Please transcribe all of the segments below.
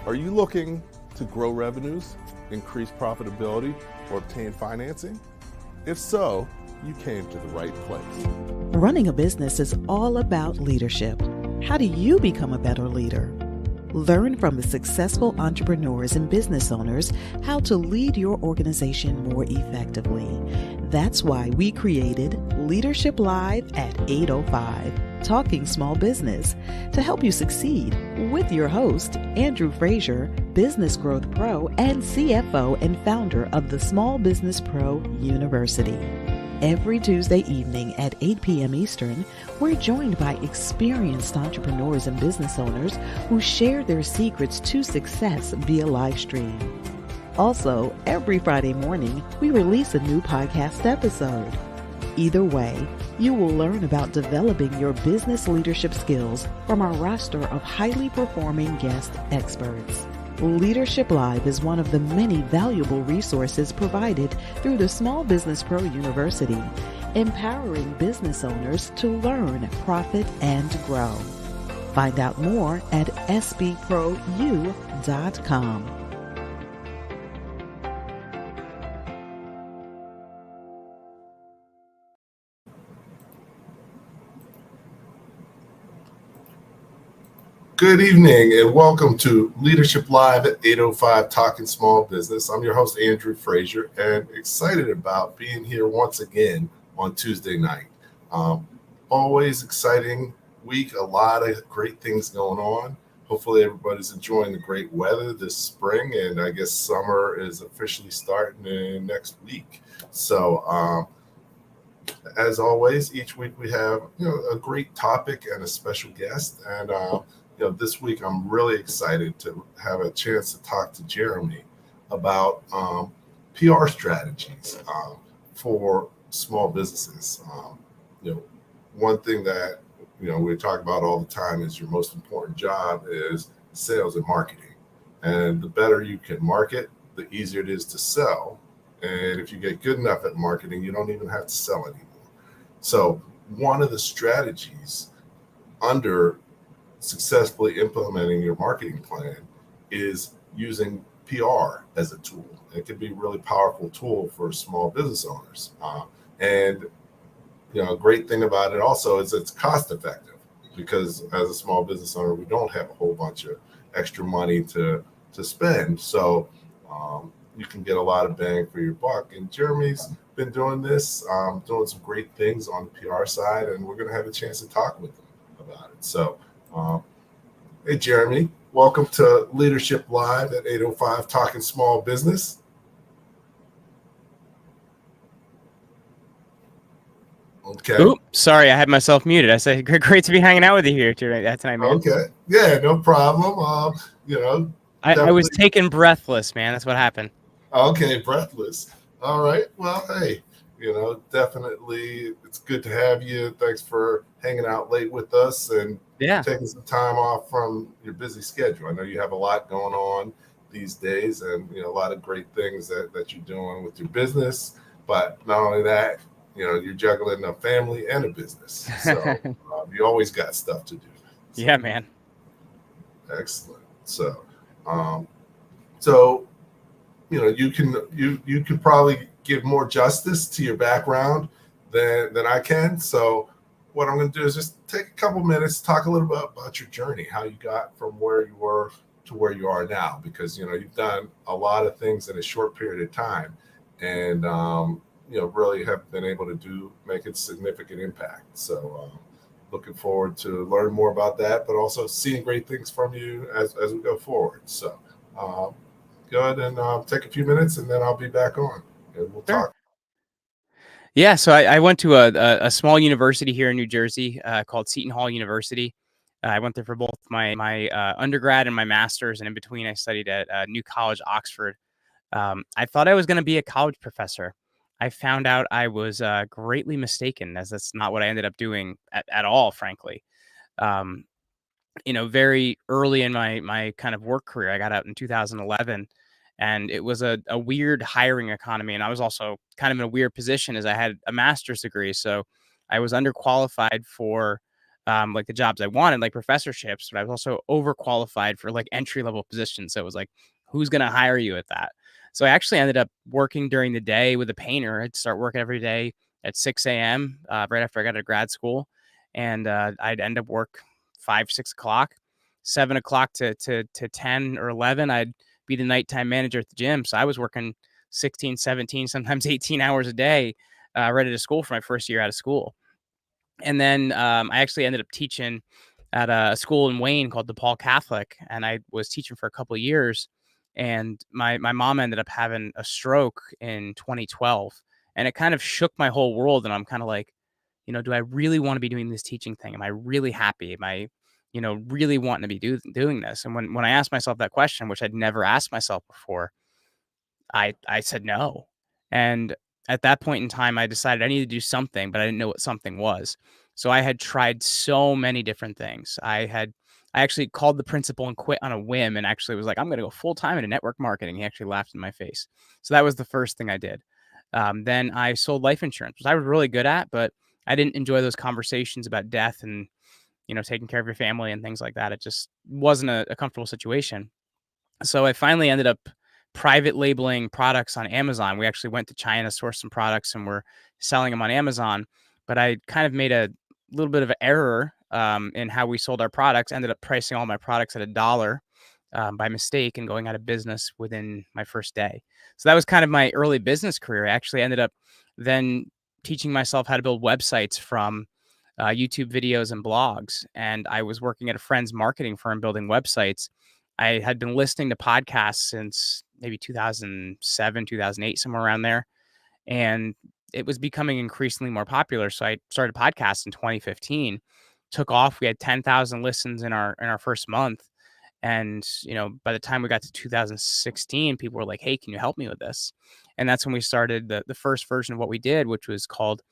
Are you looking to grow revenues, increase profitability, or obtain financing? If so, you came to the right place. Running a business is all about leadership. How do you become a better leader? Learn from the successful entrepreneurs and business owners how to lead your organization more effectively. That's why we created Leadership Live at 8:05, Talking Small Business, to help you succeed with your host, Andrew Frazier, Business Growth Pro and CFO and founder of the Small Business Pro University. Every Tuesday evening at 8 p.m. Eastern, we're joined by experienced entrepreneurs and business owners who share their secrets to success via live stream. Also, every Friday morning, we release a new podcast episode. Either way, you will learn about developing your business leadership skills from our roster of highly performing guest experts. Leadership Live is one of the many valuable resources provided through the Small Business Pro University, empowering business owners to learn, profit, and grow. Find out more at sbprou.com. Good evening and welcome to Leadership Live at 8:05 Talking Small Business. I'm your host, Andrew Frazier, and excited about being here once again on Tuesday night. Always exciting week, a lot of great things going on. Hopefully everybody's enjoying the great weather this spring, and I guess summer is officially starting in next week. So as always, each week we have a great topic and a special guest, and this week I'm really excited to have a chance to talk to Jeremy about PR strategies for small businesses. One thing that we talk about all the time is your most important job is sales and marketing. And the better you can market, the easier it is to sell. And if you get good enough at marketing, you don't even have to sell anymore. So one of the strategies under successfully implementing your marketing plan is using PR as a tool. It can be a really powerful tool for small business owners. And a great thing about it also is it's cost effective, because as a small business owner, we don't have a whole bunch of extra money to spend. So you can get a lot of bang for your buck. And Jeremy's been doing this, doing some great things on the PR side, and we're going to have a chance to talk with him about it. So hey, Jeremy, welcome to Leadership Live at 8:05 Talking Small Business. Okay. Oops, sorry, I had myself muted. I said, great to be hanging out with you here tonight, man. Okay. Yeah, no problem. I was taken breathless, man. That's what happened. Okay, breathless. All right. Well, hey, definitely it's good to have you. Thanks for hanging out late with us and taking some time off from your busy schedule. I know you have a lot going on these days, and a lot of great things that you're doing with your business. But not only that, you're juggling a family and a business. So you always got stuff to do. So, yeah, man. Excellent. So, you could probably give more justice to your background than I can. So what I'm going to do is just take a couple minutes, talk a little bit about your journey, how you got from where you were to where you are now, because, you've done a lot of things in a short period of time, and, really have been able to make a significant impact. So looking forward to learn more about that, but also seeing great things from you as we go forward. So go ahead and take a few minutes, and then I'll be back on and we'll talk. Yeah, so I went to a small university here in New Jersey called Seton Hall University. I went there for both my undergrad and my master's, and in between I studied at New College, Oxford. I thought I was going to be a college professor. I found out I was greatly mistaken, as that's not what I ended up doing at all, frankly. Very early in my kind of work career, I got out in 2011. And it was a weird hiring economy. And I was also kind of in a weird position as I had a master's degree. So I was underqualified for like the jobs I wanted, like professorships, but I was also overqualified for like entry level positions. So it was like, who's going to hire you at that? So I actually ended up working during the day with a painter. I'd start working every day at 6 a.m. Right after I got out of grad school. And I'd end up work 5, 6 o'clock, 7 o'clock to 10 or 11. I'd be the nighttime manager at the gym. So I was working 16, 17, sometimes 18 hours a day, right out of school for my first year out of school. And then I actually ended up teaching at a school in Wayne called DePaul Catholic, and I was teaching for a couple of years. And my mom ended up having a stroke in 2012, and it kind of shook my whole world. And I'm kind of like, do I really want to be doing this teaching thing? Am I really happy? Am I, really wanting to be doing this? And when I asked myself that question, which I'd never asked myself before, I said no. And at that point in time, I decided I needed to do something, but I didn't know what something was. So I had tried so many different things. I actually called the principal and quit on a whim, and actually was like, I'm going to go full time into network marketing. He actually laughed in my face. So that was the first thing I did. Then I sold life insurance, which I was really good at, but I didn't enjoy those conversations about death and, taking care of your family and things like that. It just wasn't a comfortable situation. So I finally ended up private labeling products on Amazon. We actually went to China, sourced some products, and we're selling them on Amazon. But I kind of made a little bit of an error in how we sold our products. Ended up pricing all my products at $1 by mistake and going out of business within my first day. So that was kind of my early business career. I actually ended up then teaching myself how to build websites from YouTube videos and blogs. And I was working at a friend's marketing firm building websites. I had been listening to podcasts since maybe 2007, 2008, somewhere around there. And it was becoming increasingly more popular. So I started a podcast in 2015, took off. We had 10,000 listens in our first month. And, by the time we got to 2016, people were like, hey, can you help me with this? And that's when we started the first version of what we did, which was called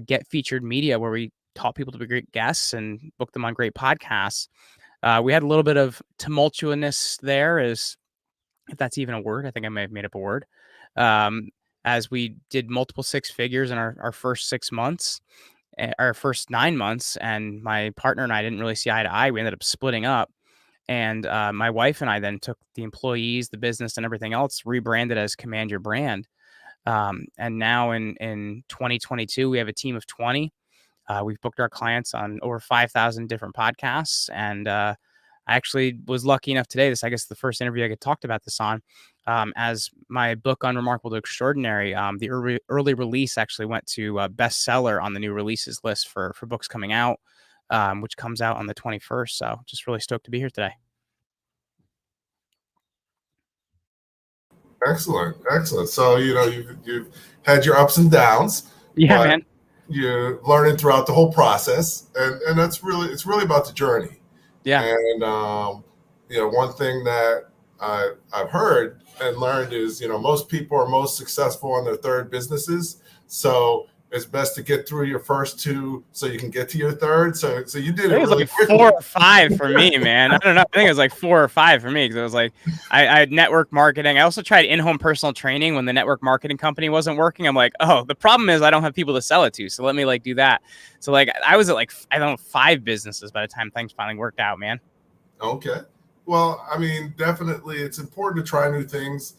Get Featured Media, where we taught people to be great guests and book them on great podcasts. We had a little bit of tumultuousness there, if that's even a word. I think I may have made up a word. As we did multiple six figures in our first 6 months, our first 9 months, and my partner and I didn't really see eye to eye. We ended up splitting up. And my wife and I then took the employees, the business, and everything else, rebranded as Command Your Brand. And now in 2022, we have a team of 20. We've booked our clients on over 5,000 different podcasts. And I actually was lucky enough today, I guess the first interview I could talk about this on, as my book Unremarkable to Extraordinary, the early release actually went to bestseller on the new releases list for books coming out, which comes out on the 21st. So just really stoked to be here today. Excellent, excellent. So you've had your ups and downs, Yeah, but man. you're learning throughout the whole process, and it's really about the journey. Yeah. And one thing that I've heard and learned is most people are most successful on their third businesses. So it's best to get through your first two so you can get to your third. So you did it really quickly. 4 or 5 for me, man. I don't know. I think it was like 4 or 5 for me because it was like I had network marketing. I also tried in-home personal training when the network marketing company wasn't working. I'm like, oh, the problem is I don't have people to sell it to. So let me do that. So I was at 5 businesses by the time things finally worked out, man. Okay. Well, I mean, definitely it's important to try new things,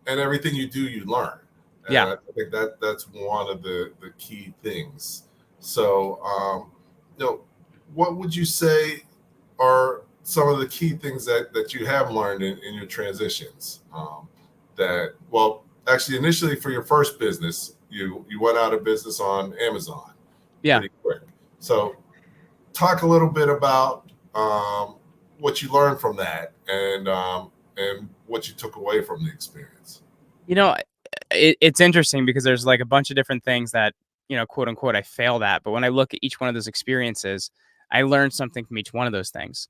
and everything you do, you learn. And yeah. I think that's one of the key things. So, what would you say are some of the key things that you have learned in your transitions? Actually, initially for your first business, you went out of business on Amazon. Yeah. Pretty quick. So, talk a little bit about what you learned from that and what you took away from the experience. It's interesting because there's like a bunch of different things that, quote unquote, I failed at. But when I look at each one of those experiences, I learned something from each one of those things.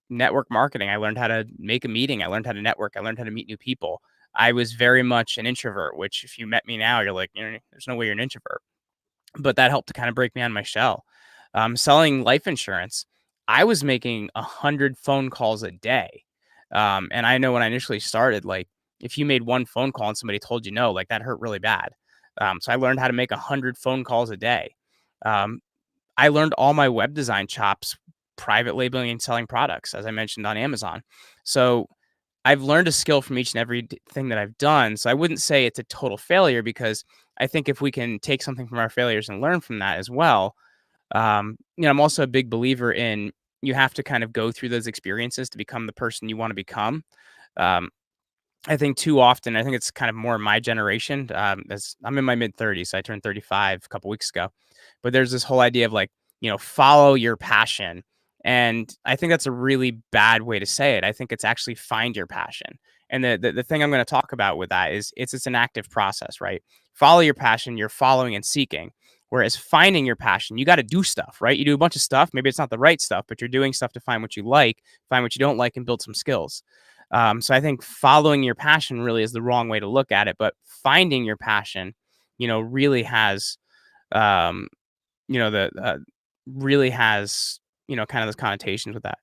Network marketing, I learned how to make a meeting. I learned how to network. I learned how to meet new people. I was very much an introvert, which if you met me now, you're like, there's no way you're an introvert. But that helped to kind of break me out of my shell. Selling life insurance, I was making 100 phone calls a day. And I know when I initially started, if you made one phone call and somebody told you no, that hurt really bad. So I learned how to make 100 phone calls a day. I learned all my web design chops private labeling and selling products, as I mentioned, on Amazon. So I've learned a skill from each and every thing that I've done. So I wouldn't say it's a total failure, because I think if we can take something from our failures and learn from that as well, I'm also a big believer in, you have to kind of go through those experiences to become the person you want to become. Um, I think too often, I think it's kind of more my generation. As I'm in my mid 30s, so I turned 35 a couple weeks ago. But there's this whole idea of like, follow your passion. And I think that's a really bad way to say it. I think it's actually find your passion. And the thing I'm going to talk about with that is it's an active process, right? Follow your passion, you're following and seeking. Whereas finding your passion, you got to do stuff, right? You do a bunch of stuff. Maybe it's not the right stuff, but you're doing stuff to find what you like, find what you don't like, and build some skills. So I think following your passion really is the wrong way to look at it, but finding your passion, really has, really has, kind of those connotations with that.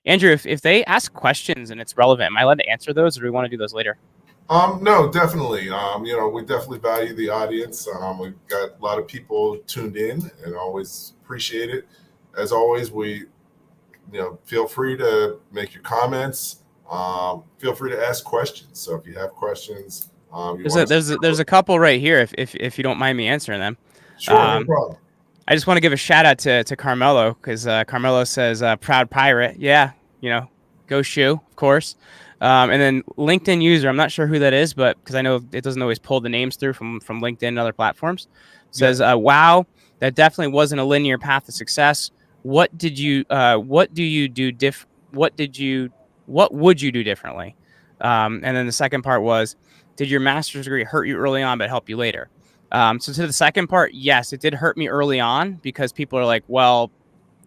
Andrew, if they ask questions and it's relevant, am I allowed to answer those, or do we want to do those later? No, definitely. We definitely value the audience. We've got a lot of people tuned in, and always appreciate it. As always, feel free to make your comments. Feel free to ask questions. So if you have questions, there's a couple right here. If you don't mind me answering them. Sure, no problem. I just want to give a shout out to Carmelo, because Carmelo says, proud pirate. Yeah, go shoe, of course. And then LinkedIn user, I'm not sure who that is, but because I know it doesn't always pull the names through from LinkedIn and other platforms, says, wow, that definitely wasn't a linear path to success. What would you do differently? And then the second part was, did your master's degree hurt you early on but help you later? So to the second part, yes, it did hurt me early on, because people are like, well,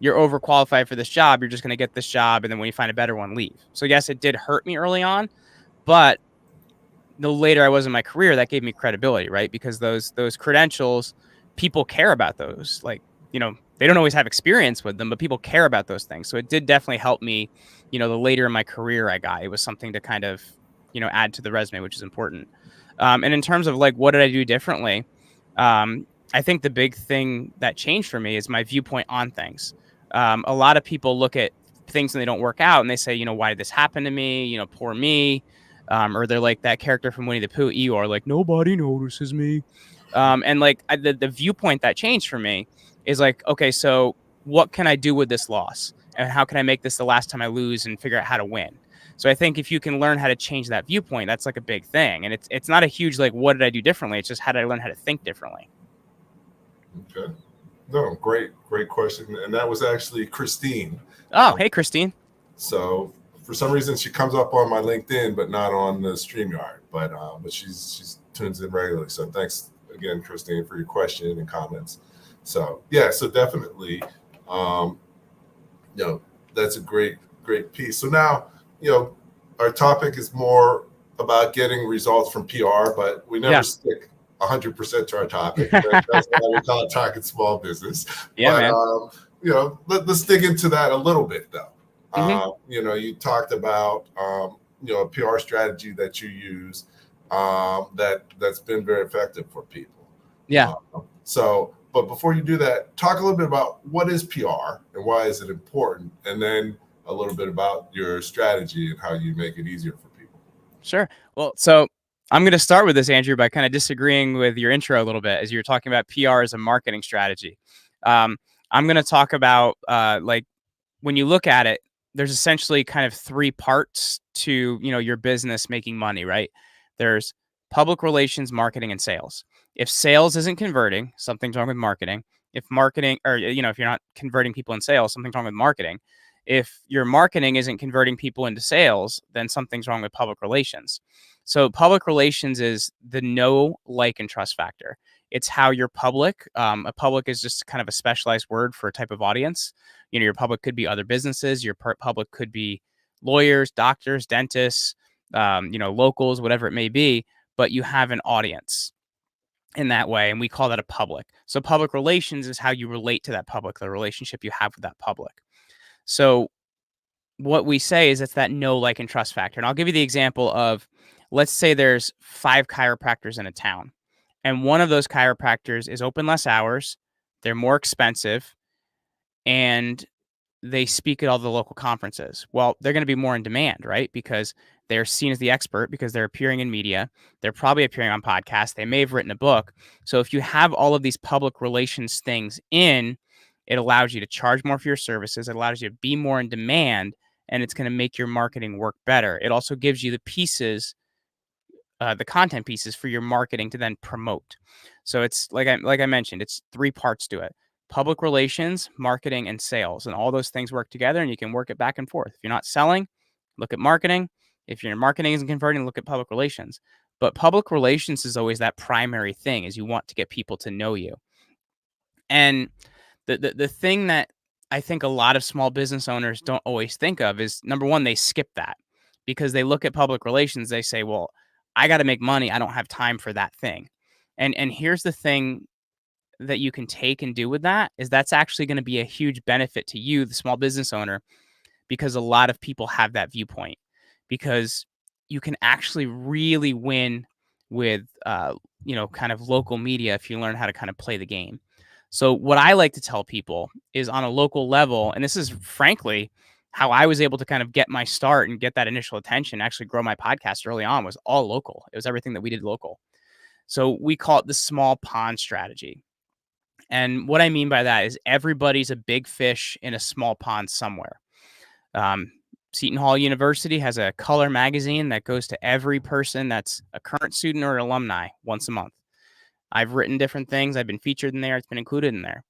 you're overqualified for this job. You're just going to get this job, and then when you find a better one, leave. So yes, it did hurt me early on, but the later I was in my career, that gave me credibility, right? Because those credentials, people care about those. Like, they don't always have experience with them, but people care about those things. So it did definitely help me, the later in my career I got. It was something to kind of, add to the resume, which is important. And in terms of like, what did I do differently? I think the big thing that changed for me is my viewpoint on things. A lot of people look at things and they don't work out, and they say, why did this happen to me? Poor me. Or they're like that character from Winnie the Pooh, Eeyore, like, nobody notices me. And like the viewpoint that changed for me is like, okay, so what can I do with this loss? And how can I make this the last time I lose and figure out how to win? So I think if you can learn how to change that viewpoint, that's like a big thing. And it's not a huge, like, what did I do differently? It's just, how did I learn how to think differently? Okay. No, great question. And that was actually Christine. Oh, hey, Christine. So for some reason she comes up on my LinkedIn, but not on the StreamYard. But she's tunes in regularly. So thanks again, Christine, for your question and comments. So yeah, so definitely, that's a great piece. So now, our topic is more about getting results from PR, but we never stick 100% to our topic. That's why we call it Talking Small Business. Yeah, but, let's dig into that a little bit, though. Mm-hmm. You talked about, a PR strategy that you use that's been very effective for people. Yeah. But before you do that, talk a little bit about what is PR and why is it important, and then a little bit about your strategy and how you make it easier for people. Sure. Well, so I'm going to start with this, Andrew, by kind of disagreeing with your intro a little bit, as you were talking about PR as a marketing strategy. I'm going to talk about, like, when you look at it, there's essentially kind of three parts to, your business making money, right? There's public relations, marketing, and sales. If sales isn't converting, something's wrong with marketing. If marketing, or, if you're not converting people in sales, something's wrong with marketing. If your marketing isn't converting people into sales, then something's wrong with public relations. So public relations is the know, like, and trust factor. It's how your public, a public is just kind of a specialized word for a type of audience. Your public could be other businesses. Your public could be lawyers, doctors, dentists, locals, whatever it may be, but you have an audience in that way. And we call that a public. So public relations is how you relate to that public, the relationship you have with that public. So what we say is it's that know, like, and trust factor. And I'll give you the example of, let's say there's 5 chiropractors in a town, and one of those chiropractors is open less hours. They're more expensive. and they speak at all the local conferences. Well, they're going to be more in demand, right? Because they're seen as the expert, because they're appearing in media. They're probably appearing on podcasts. They may have written a book. So if you have all of these public relations things in, it allows you to charge more for your services. It allows you to be more in demand, and it's going to make your marketing work better. It also gives you the pieces, the content pieces for your marketing to then promote. So it's like I mentioned, it's 3 parts to it: public relations, marketing, and sales. And all those things work together, and you can work it back and forth. If you're not selling, look at marketing. If your marketing isn't converting, look at public relations. But public relations is always that primary thing, is you want to get people to know you. And the thing that I think a lot of small business owners don't always think of is, number one, they skip that because they look at public relations. They say, well, I got to make money. I don't have time for that thing. And here's the thing that you can take and do with that is that's actually going to be a huge benefit to you, the small business owner, because a lot of people have that viewpoint, because you can actually really win with, kind of local media if you learn how to kind of play the game. So what I like to tell people is, on a local level, and this is frankly how I was able to kind of get my start and get that initial attention, actually grow my podcast early on, was all local. It was everything that we did local. So we call it the small pond strategy. And what I mean by that is everybody's a big fish in a small pond somewhere. Seton Hall University has a color magazine that goes to every person that's a current student or an alumni once a month. I've written different things. I've been featured in there. It's been included in there.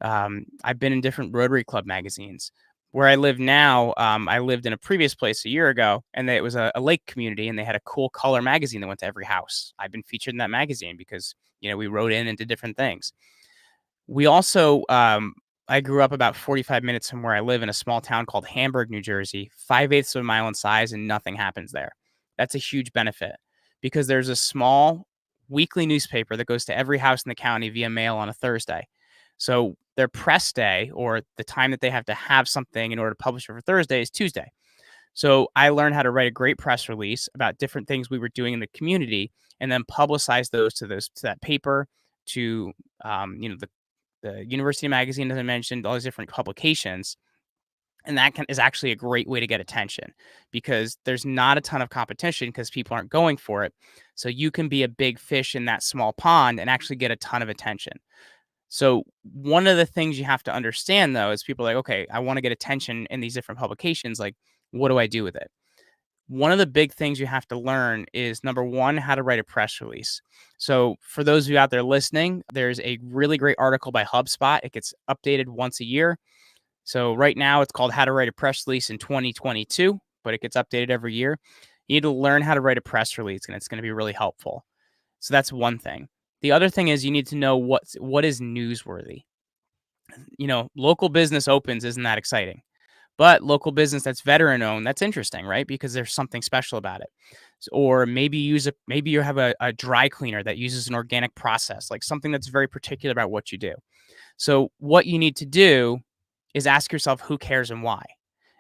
I've been in different Rotary Club magazines. Where I live now, I lived in a previous place a year ago, and it was a lake community, and they had a cool color magazine that went to every house. I've been featured in that magazine because, we wrote in and did different things. We also, I grew up about 45 minutes from where I live in a small town called Hamburg, New Jersey, 5/8 of a mile in size, and nothing happens there. That's a huge benefit because there's a small weekly newspaper that goes to every house in the county via mail on a Thursday. So their press day, or the time that they have to have something in order to publish it for Thursday, is Tuesday. So I learned how to write a great press release about different things we were doing in the community, and then publicize those to that paper, to the university magazine, as I mentioned, all these different publications. And that is actually a great way to get attention, because there's not a ton of competition because people aren't going for it. So you can be a big fish in that small pond and actually get a ton of attention. So one of the things you have to understand, though, is people are like, okay, I want to get attention in these different publications. Like, what do I do with it? One of the big things you have to learn is, number one, how to write a press release. So for those of you out there listening, there's a really great article by HubSpot. It gets updated once a year. So right now it's called How to Write a Press Release in 2022, but it gets updated every year. You need to learn how to write a press release, and it's going to be really helpful. So that's one thing. The other thing is, you need to know what is newsworthy. Local business opens isn't that exciting, but local business that's veteran owned, that's interesting, right? Because there's something special about it. Or maybe you have a dry cleaner that uses an organic process, like something that's very particular about what you do. So what you need to do is ask yourself who cares and why.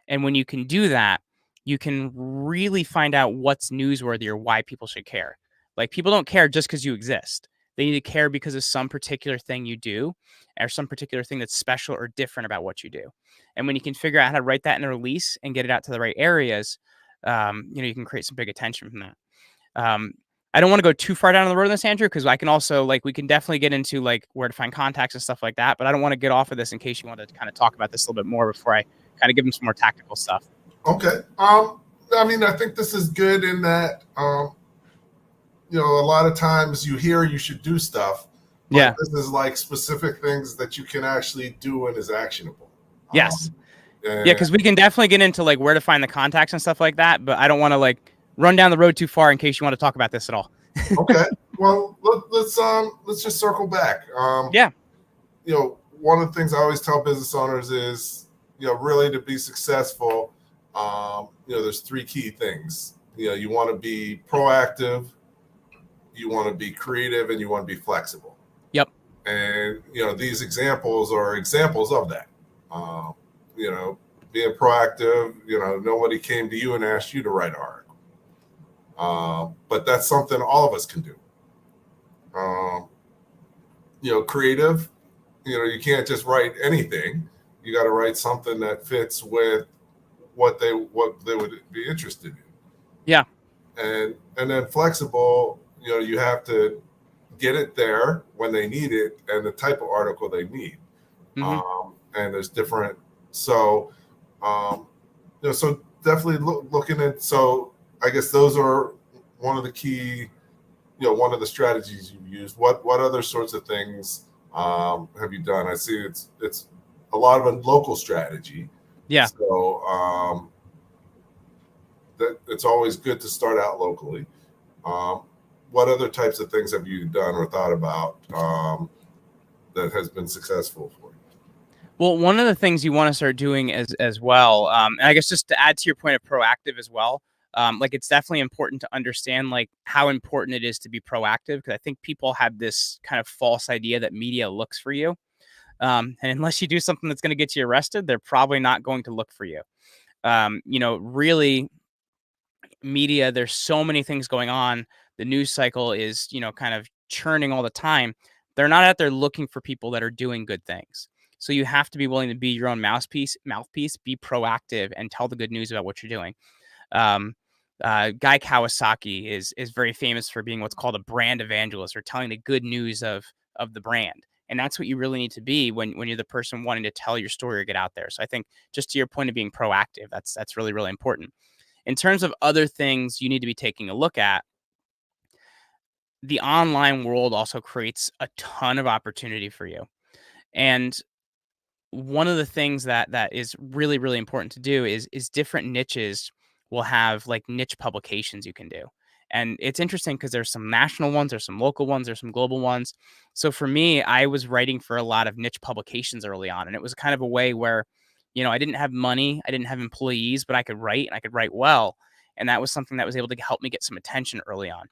And when you can do that, you can really find out what's newsworthy or why people should care. Like, people don't care just because you exist. They need to care because of some particular thing you do, or some particular thing that's special or different about what you do. And when you can figure out how to write that in a release and get it out to the right areas, you can create some big attention from that. I don't want to go too far down the road on this, Andrew, because I can also, we can definitely get into where to find contacts and stuff like that. But I don't want to get off of this in case you want to kind of talk about this a little bit more before I kind of give them some more tactical stuff. Okay. I think this is good in that, a lot of times you hear you should do stuff. But Yeah. This is specific things that you can actually do and is actionable. Yes. Yeah, because we can definitely get into where to find the contacts and stuff like that. But I don't want to run down the road too far in case you want to talk about this at all. Okay. Well, let's just circle back. Yeah. One of the things I always tell business owners is, really to be successful, there's 3 key things. You want to be proactive, you want to be creative, and you want to be flexible. Yep. And, these examples are examples of that. Being proactive, nobody came to you and asked you to write an article. But that's something all of us can do. Creative, you can't just write anything. you got to write something that fits with what they would be interested in. Yeah. And then flexible, you have to get it there when they need it and the type of article they need. Mm-hmm. And there's different, so so definitely looking at, so I guess those are one of the key, one of the strategies you've used. What other sorts of things have you done? I see it's a lot of a local strategy. Yeah. So that it's always good to start out locally. What other types of things have you done or thought about that has been successful for you? Well, one of the things you want to start doing as well, and I guess just to add to your point of proactive as well, like it's definitely important to understand like how important it is to be proactive, because I think people have this kind of false idea that media looks for you. And unless you do something that's going to get you arrested, they're probably not going to look for you. Really, media, there's so many things going on. The news cycle is, kind of churning all the time. They're not out there looking for people that are doing good things. So you have to be willing to be your own mouthpiece, be proactive, and tell the good news about what you're doing. Guy Kawasaki is very famous for being what's called a brand evangelist, or telling the good news of the brand. And that's what you really need to be when you're the person wanting to tell your story or get out there. So I think, just to your point of being proactive, that's really, really important. In terms of other things you need to be taking a look at, the online world also creates a ton of opportunity for you. And one of the things that is really, really important to do is different niches will have like niche publications you can do. And it's interesting because there's some national ones, there's some local ones, there's some global ones. So for me, I was writing for a lot of niche publications early on, and it was kind of a way where, I didn't have money, I didn't have employees, but I could write, and I could write well. And that was something that was able to help me get some attention early on,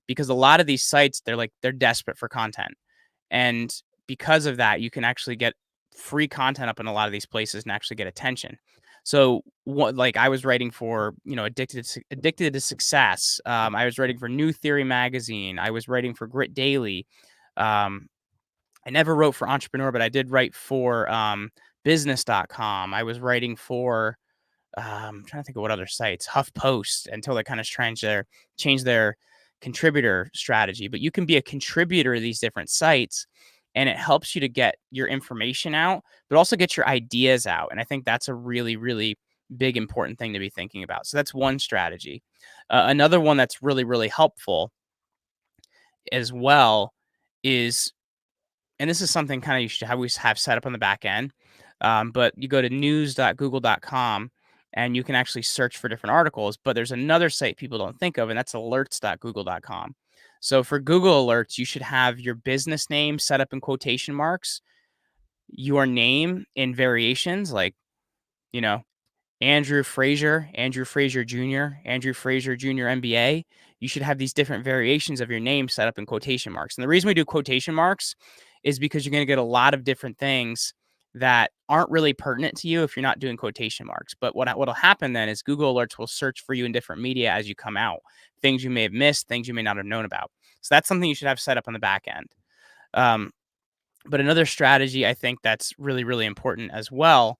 because a lot of these sites, they're desperate for content. And because of that, you can actually get free content up in a lot of these places and actually get attention. So what, like I was writing for, Addicted to Success. I was writing for New Theory Magazine. I was writing for Grit Daily. I never wrote for Entrepreneur, but I did write for business.com. I was writing for, I'm trying to think of what other sites, HuffPost, until they kind of change their contributor strategy. But you can be a contributor to these different sites, and it helps you to get your information out, but also get your ideas out. And I think that's a really, really big, important thing to be thinking about. So that's one strategy. Another one that's really, really helpful as well is, and this is something kind of you should always have set up on the back end, but you go to news.google.com and you can actually search for different articles. But there's another site people don't think of, and that's alerts.google.com. So for Google Alerts, you should have your business name set up in quotation marks, your name in variations like, Andrew Fraser Jr., Andrew Fraser Jr. MBA. You should have these different variations of your name set up in quotation marks. And the reason we do quotation marks is because you're going to get a lot of different things that aren't really pertinent to you if you're not doing quotation marks. But what'll happen then is Google Alerts will search for you in different media as you come out, things you may have missed, things you may not have known about. So that's something you should have set up on the back end. But another strategy I think that's really, really important as well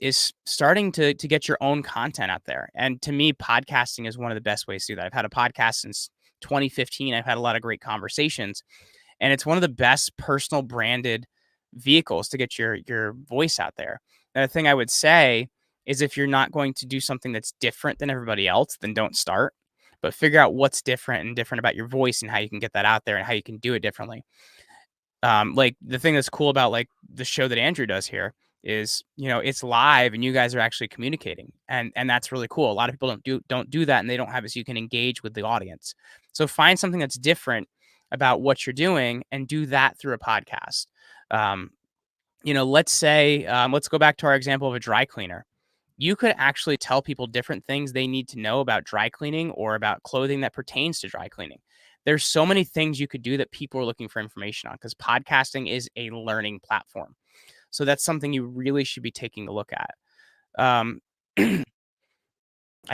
is starting to get your own content out there. And to me, podcasting is one of the best ways to do that. I've had a podcast since 2015. I've had a lot of great conversations, and it's one of the best personal branded vehicles to get your voice out there. And the thing I would say is, if you're not going to do something that's different than everybody else, then don't start, but figure out what's different about your voice and how you can get that out there and how you can do it differently. Like the thing that's cool about like the show that Andrew does here is, it's live and you guys are actually communicating, and that's really cool. A lot of people don't do that, and they don't have it so you can engage with the audience. So find something that's different about what you're doing and do that through a podcast. Let's say, let's go back to our example of a dry cleaner. You could actually tell people different things they need to know about dry cleaning or about clothing that pertains to dry cleaning. There's so many things you could do that people are looking for information on, because podcasting is a learning platform. So that's something you really should be taking a look at. I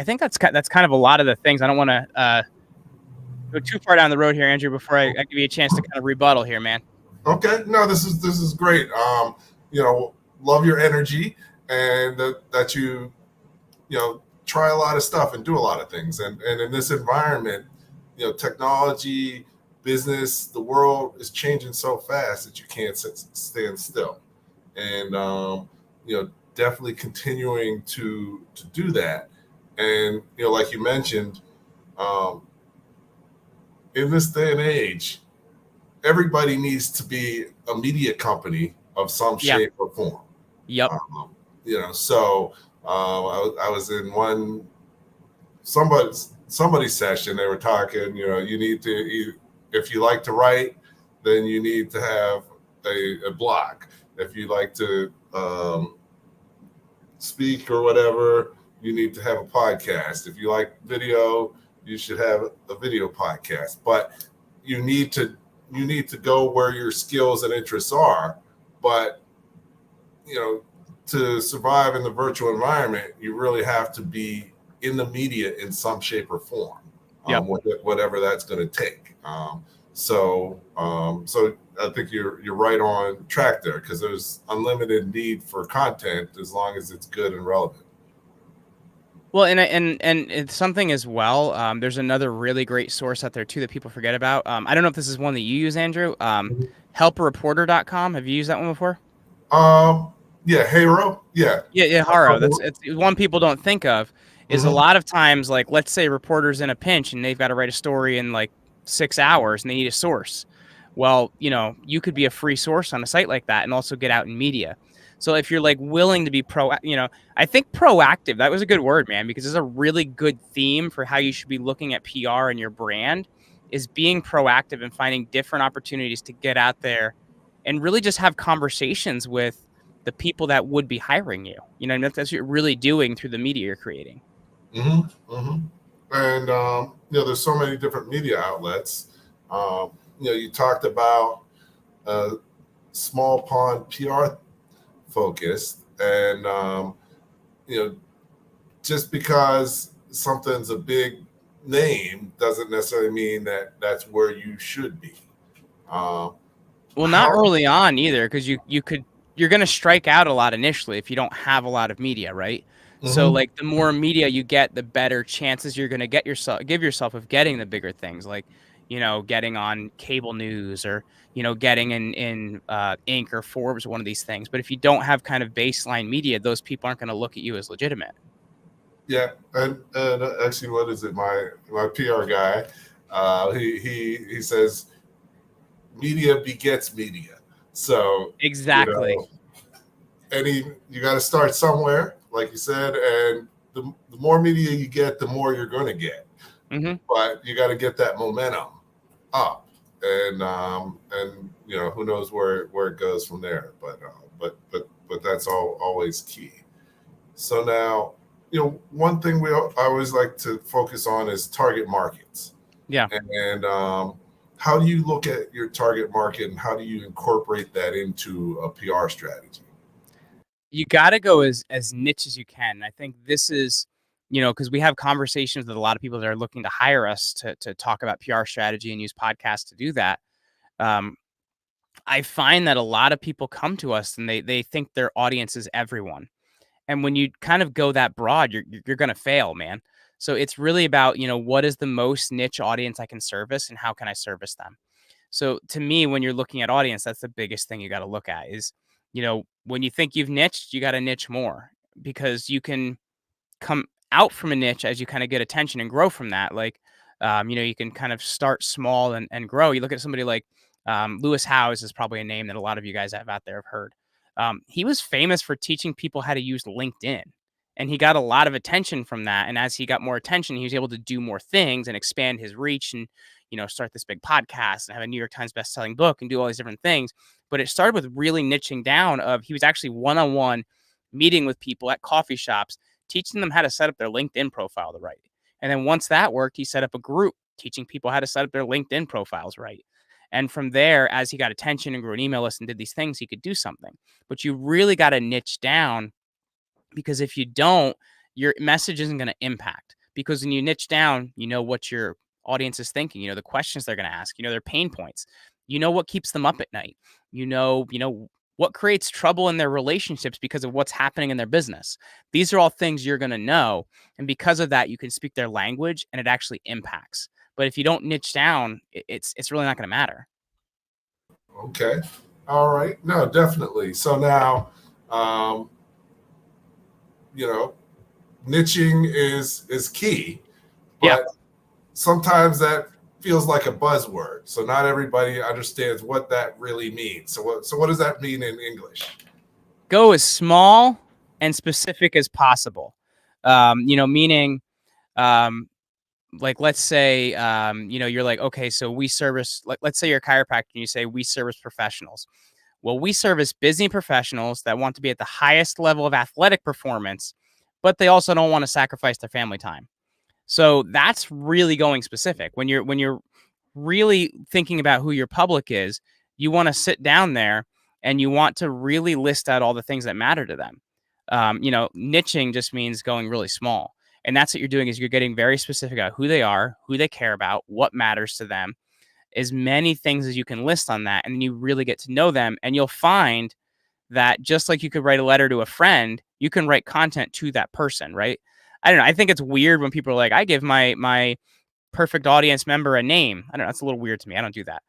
think that's kind of a lot of the things. I don't want to go too far down the road here, Andrew, before I give you a chance to kind of rebuttal here, man. Okay, no, this is great. love your energy, and that you try a lot of stuff and do a lot of things. And in this environment, technology, business, the world is changing so fast that you can't stand still. And definitely continuing to do that. And like you mentioned, in this day and age, everybody needs to be a media company of some Yeah. shape or form. Yep. So I was in somebody's session. They were talking. You need to, if you like to write, then you need to have a blog. If you like to speak or whatever, you need to have a podcast. If you like video, you should have a video podcast. But you need to go where your skills and interests are. But to survive in the virtual environment, you really have to be in the media in some shape or form, Yep. Whatever that's going to take. So I think you're right on track there, because there's unlimited need for content as long as it's good and relevant. Well, and it's something as well. There's another really great source out there too that people forget about. I don't know if this is one that you use, Andrew. Helpareporter.com. Have you used that one before? Yeah, Haro. Yeah. Yeah, Haro. It's one people don't think of. Is a lot of times, like, let's say reporter's in a pinch and they've got to write a story in like 6 hours and they need a source. Well, you could be a free source on a site like that and also get out in media. So if you're like willing to be I think proactive, that was a good word, man, because it's a really good theme for how you should be looking at PR and your brand, is being proactive and finding different opportunities to get out there and really just have conversations with the people that would be hiring you. And that's what you're really doing through the media you're creating. And there's so many different media outlets. You talked about small pond PR focused, and just because something's a big name doesn't necessarily mean that that's where you should be. Well, not early on either, because you're going to strike out a lot initially if you don't have a lot of media, right? So like the more media you get, the better chances you're going to give yourself of getting the bigger things, like, getting on cable news, or, getting in Inc. or Forbes, one of these things. But if you don't have kind of baseline media, those people aren't going to look at you as legitimate. Yeah. And actually, what is it? My PR guy, he says, media begets media. So exactly. You got to start somewhere, like you said, and the more media you get, the more you're going to get. But you got to get that momentum up, and who knows where it goes from there. But that's always key. So now, one thing I always like to focus on is target markets. Yeah. And how do you look at your target market, and how do you incorporate that into a PR strategy? You got to go as niche as you can. I think this is, because we have conversations with a lot of people that are looking to hire us to talk about PR strategy and use podcasts to do that. I find that a lot of people come to us and they think their audience is everyone. And when you kind of go that broad, you're going to fail, man. So it's really about, what is the most niche audience I can service and how can I service them? So to me, when you're looking at audience, that's the biggest thing you got to look at is, when you think you've niched, you got to niche more, because you can come out from a niche as you kind of get attention and grow from that. Like, you can kind of start small and grow. You look at somebody like Lewis Howes is probably a name that a lot of you guys have out there have heard. He was famous for teaching people how to use LinkedIn, and he got a lot of attention from that. And as he got more attention, he was able to do more things and expand his reach and, start this big podcast and have a New York Times bestselling book and do all these different things. But it started with really niching down he was actually one-on-one meeting with people at coffee shops, teaching them how to set up their LinkedIn profile right. And then once that worked, he set up a group teaching people how to set up their LinkedIn profiles right. And from there, as he got attention and grew an email list and did these things, he could do something. But you really got to niche down, because if you don't, your message isn't going to impact. Because when you niche down, what your audience is thinking, the questions they're going to ask, their pain points, what keeps them up at night, What creates trouble in their relationships because of what's happening in their business? These are all things you're going to know. And because of that, you can speak their language and it actually impacts. But if you don't niche down, it's really not going to matter. Okay. All right. No, definitely. So now, niching is key, but sometimes that feels like a buzzword. So not everybody understands what that really means. So what does that mean in English? Go as small and specific as possible. Meaning, like, let's say, you're like, okay, so we service, like, let's say you're a chiropractor and you say we service professionals. Well, we service busy professionals that want to be at the highest level of athletic performance, but they also don't want to sacrifice their family time. So that's really going specific. When you're really thinking about who your public is, you want to sit down there and you want to really list out all the things that matter to them. Niching just means going really small. And that's what you're doing is you're getting very specific about who they are, who they care about, what matters to them, as many things as you can list on that. And then you really get to know them. And you'll find that just like you could write a letter to a friend, you can write content to that person, right? I don't know. I think it's weird when people are like, I give my perfect audience member a name. I don't know. That's a little weird to me. I don't do that.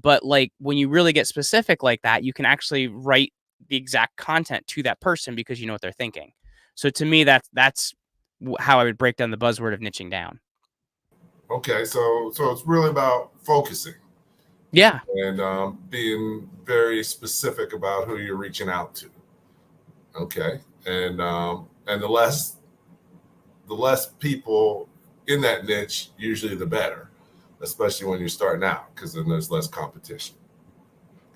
But like when you really get specific like that, you can actually write the exact content to that person because you know what they're thinking. So to me, that's how I would break down the buzzword of niching down. Okay, so it's really about focusing. Yeah. And being very specific about who you're reaching out to. Okay, and the less people in that niche, usually the better, especially when you're starting out, because then there's less competition.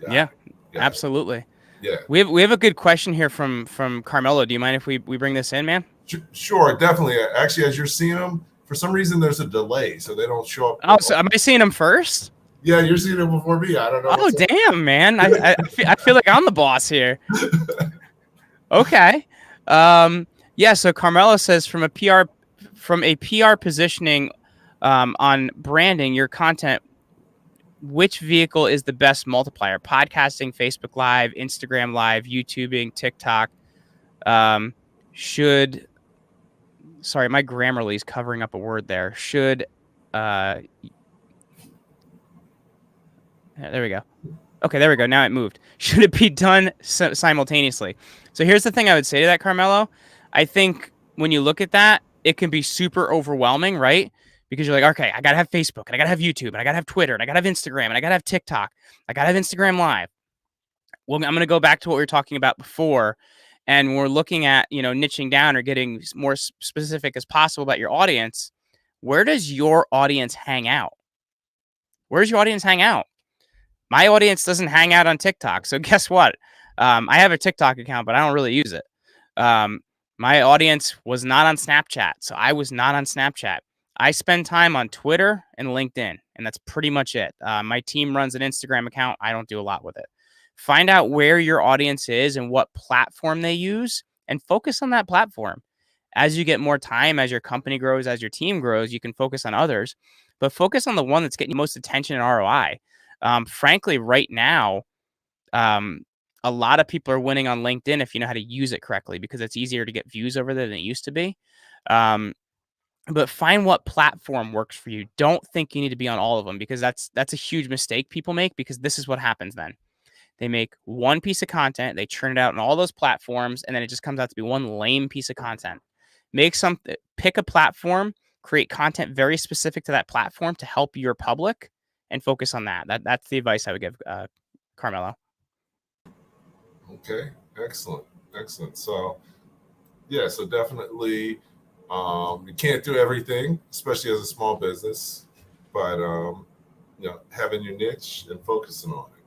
Yeah, absolutely. Yeah, we have a good question here from Carmelo. Do you mind if we bring this in, man? Sure, definitely. Actually, as you're seeing them, for some reason there's a delay, so they don't show up. Oh, so am I seeing them first? Yeah, you're seeing them before me. I don't know. Oh, damn, man. I feel like I'm the boss here. Okay. Yeah, so Carmelo says from a PR positioning on branding your content, which vehicle is the best multiplier? Podcasting, Facebook Live, Instagram Live, YouTubing, TikTok. Sorry, my Grammarly is covering up a word there. There we go. Okay, there we go. Now it moved. Should it be done simultaneously? So here's the thing I would say to that, Carmelo. I think when you look at that, it can be super overwhelming, right? Because you're like, okay, I got to have Facebook, and I got to have YouTube, and I got to have Twitter, and I got to have Instagram, and I got to have TikTok. I got to have Instagram Live. Well, I'm going to go back to what we were talking about before. And we're looking at, niching down or getting more specific as possible about your audience. Where does your audience hang out? Where does your audience hang out? My audience doesn't hang out on TikTok. So guess what? I have a TikTok account, but I don't really use it. My audience was not on Snapchat. So I was not on Snapchat. I spend time on Twitter and LinkedIn, and that's pretty much it. My team runs an Instagram account. I don't do a lot with it. Find out where your audience is and what platform they use and focus on that platform. As you get more time, as your company grows, as your team grows, you can focus on others, but focus on the one that's getting you most attention and ROI. Frankly, right now, a lot of people are winning on LinkedIn if you know how to use it correctly because it's easier to get views over there than it used to be. But find what platform works for you. Don't think you need to be on all of them because that's a huge mistake people make because this is what happens then. They make one piece of content, they churn it out on all those platforms, and then it just comes out to be one lame piece of content. Pick a platform, create content very specific to that platform to help your public, and focus on that. That's the advice I would give Carmelo. Okay, excellent. So, yeah, so definitely you can't do everything, especially as a small business, but having your niche and focusing on it.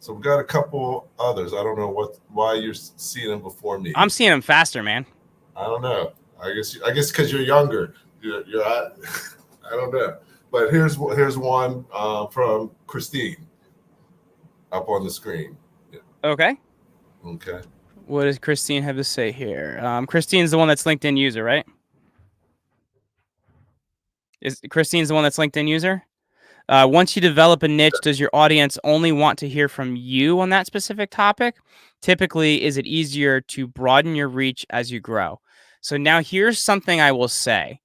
So we got a couple others. I don't know why you're seeing them before me. I'm seeing them faster, man. I don't know. I guess because you're younger. I don't know. But here's one from Christine up on the screen. Yeah. Okay. Okay. What does Christine have to say here? Christine's the one that's LinkedIn user, right? Christine's the one that's LinkedIn user? Once you develop a niche, does your audience only want to hear from you on that specific topic? Typically, is it easier to broaden your reach as you grow? So now here's something I will say.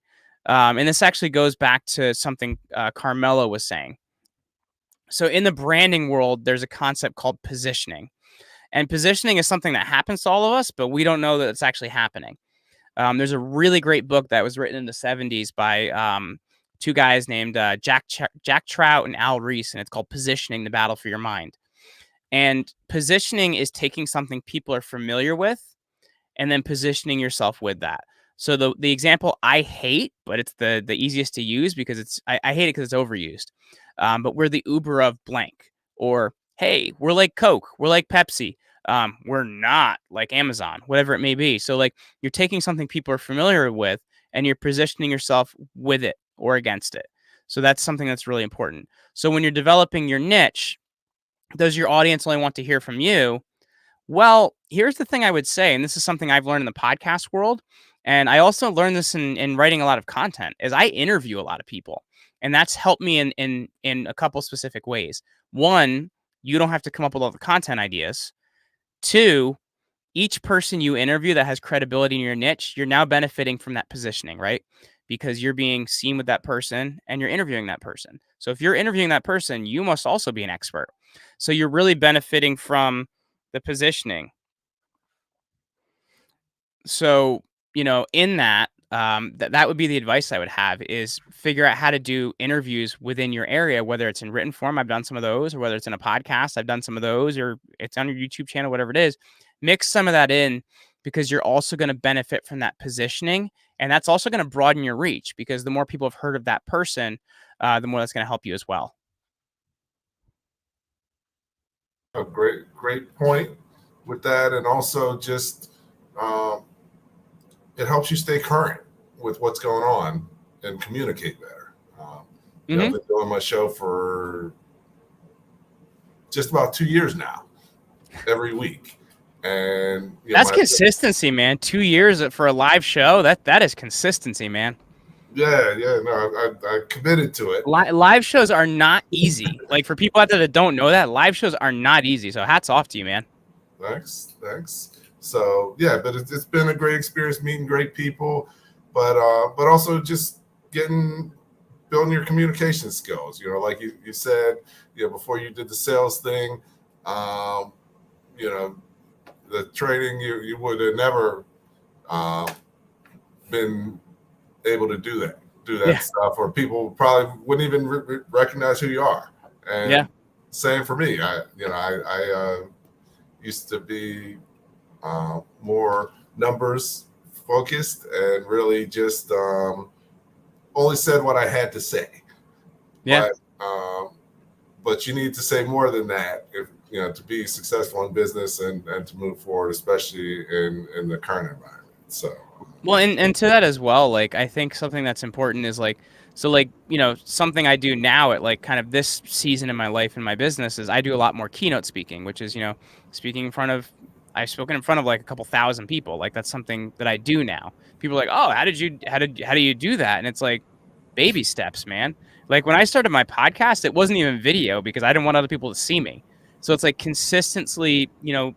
And this actually goes back to something Carmelo was saying. So in the branding world, there's a concept called positioning. And positioning is something that happens to all of us, but we don't know that it's actually happening. There's a really great book that was written in the 70s by two guys named Jack Trout and Al Reese, and it's called Positioning: The Battle for Your Mind. And positioning is taking something people are familiar with and then positioning yourself with that. So the example I hate, but it's the easiest to use because I hate it because it's overused. But we're the Uber of blank, or hey, we're like Coke, we're like Pepsi. We're not like Amazon, whatever it may be. So like you're taking something people are familiar with and you're positioning yourself with it or against it. So that's something that's really important. So when you're developing your niche, does your audience only want to hear from you? Well, here's the thing I would say, and this is something I've learned in the podcast world, and I also learned this in writing a lot of content, is I interview a lot of people, and that's helped me in a couple specific ways. One, you don't have to come up with all the content ideas. Two, each person you interview that has credibility in your niche, you're now benefiting from that positioning, right? Because you're being seen with that person and you're interviewing that person. So if you're interviewing that person, you must also be an expert. So you're really benefiting from the positioning. So, in that, that would be the advice I would have, is figure out how to do interviews within your area, whether it's in written form. I've done some of those, or whether it's in a podcast, I've done some of those, or it's on your YouTube channel, whatever it is. Mix some of that in, because you're also going to benefit from that positioning. And that's also going to broaden your reach, because the more people have heard of that person, the more that's going to help you as well. A great point with that. And also just, it helps you stay current with what's going on and communicate better. I've been doing my show for just about 2 years now, every week. And that's consistency, man. 2 years for a live show. That is consistency, man. Yeah. No, I committed to it. Live shows are not easy. Like, for people out there that don't know that, live shows are not easy. So hats off to you, man. Thanks. So yeah, but it's been a great experience meeting great people, but also just building your communication skills. Like you said, before you did the sales thing, the trading, you would have never been able to do that stuff, or people probably wouldn't even recognize who you are. And same for me. I used to be more numbers focused and really just only said what I had to say. Yeah. But you need to say more than that if to be successful in business and to move forward, especially in the current environment. So well, and to that as well, like, I think something that's important is something I do now at like kind of this season in my life and my business is I do a lot more keynote speaking, which is speaking in front of. I've spoken in front of like a couple thousand people. Like, that's something that I do now. People are like, oh, how do you do that? And it's like baby steps, man. Like, when I started my podcast, it wasn't even video because I didn't want other people to see me. So it's like consistently,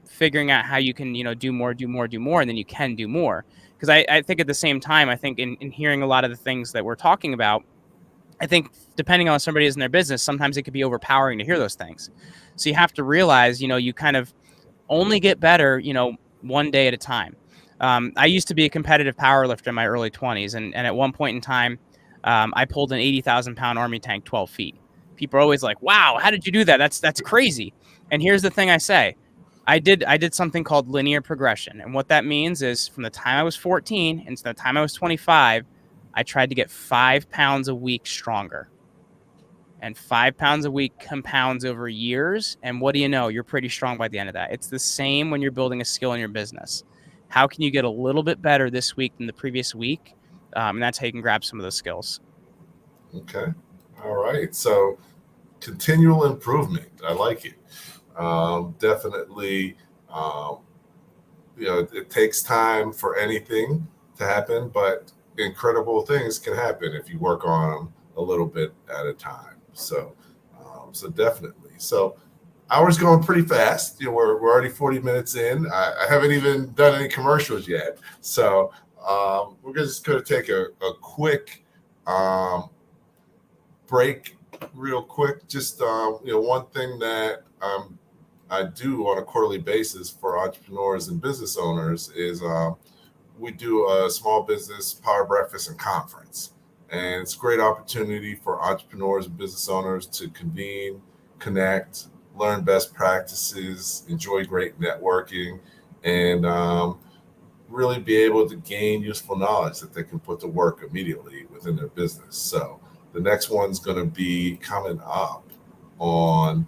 figuring out how you can, do more, and then you can do more. Because I think at the same time, I think in hearing a lot of the things that we're talking about, I think depending on what somebody is in their business, sometimes it could be overpowering to hear those things. So you have to realize, you kind of only get better, one day at a time. I used to be a competitive powerlifter in my early 20s. And at one point in time, I pulled an 80,000 pound army tank 12 feet. People are always like, wow, how did you do that? That's crazy. And here's the thing I say. I did something called linear progression. And what that means is from the time I was 14 and to the time I was 25, I tried to get 5 pounds a week stronger. And 5 pounds a week compounds over years. And what do you know? You're pretty strong by the end of that. It's the same when you're building a skill in your business. How can you get a little bit better this week than the previous week? And that's how you can grab some of those skills. Okay. All right. So continual improvement. I like it. Definitely, it takes time for anything to happen, but incredible things can happen if you work on them a little bit at a time. So, so definitely. So hour's going pretty fast. We're already 40 minutes in. I haven't even done any commercials yet. So we're just going to take a quick break real quick. Just, one thing that I do on a quarterly basis for entrepreneurs and business owners is we do a small business power breakfast and conference. And it's a great opportunity for entrepreneurs and business owners to convene, connect, learn best practices, enjoy great networking, and really be able to gain useful knowledge that they can put to work immediately within their business. So the next one's going to be coming up on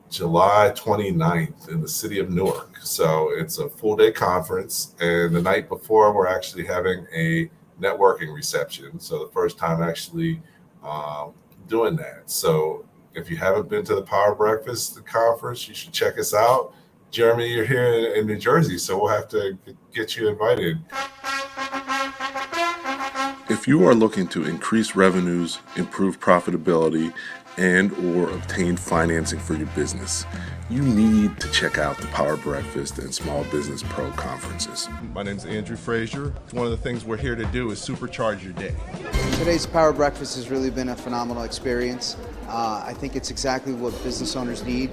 July 29th in the city of Newark. So it's a full day conference. And the night before, we're actually having a networking reception. So the first time actually doing that. So if you haven't been to the Power Breakfast, the conference, you should check us out. Jeremy, you're here in New Jersey, so we'll have to get you invited. If you are looking to increase revenues, improve profitability, and or obtain financing for your business, you need to check out the Power Breakfast and Small Business Pro conferences. My name is Andrew Frazier. One of the things we're here to do is supercharge your day. Today's Power Breakfast has really been a phenomenal experience. I think it's exactly what business owners need,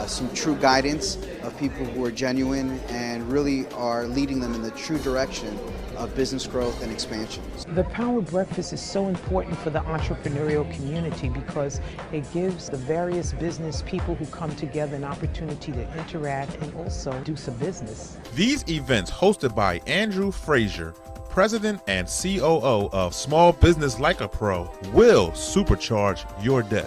some true guidance of people who are genuine and really are leading them in the true direction of business growth and expansion. The Power Breakfast is so important for the entrepreneurial community because it gives the various business people who come together an opportunity to interact and also do some business. These events hosted by Andrew Frazier, President and COO of Small Business Like a Pro, will supercharge your day.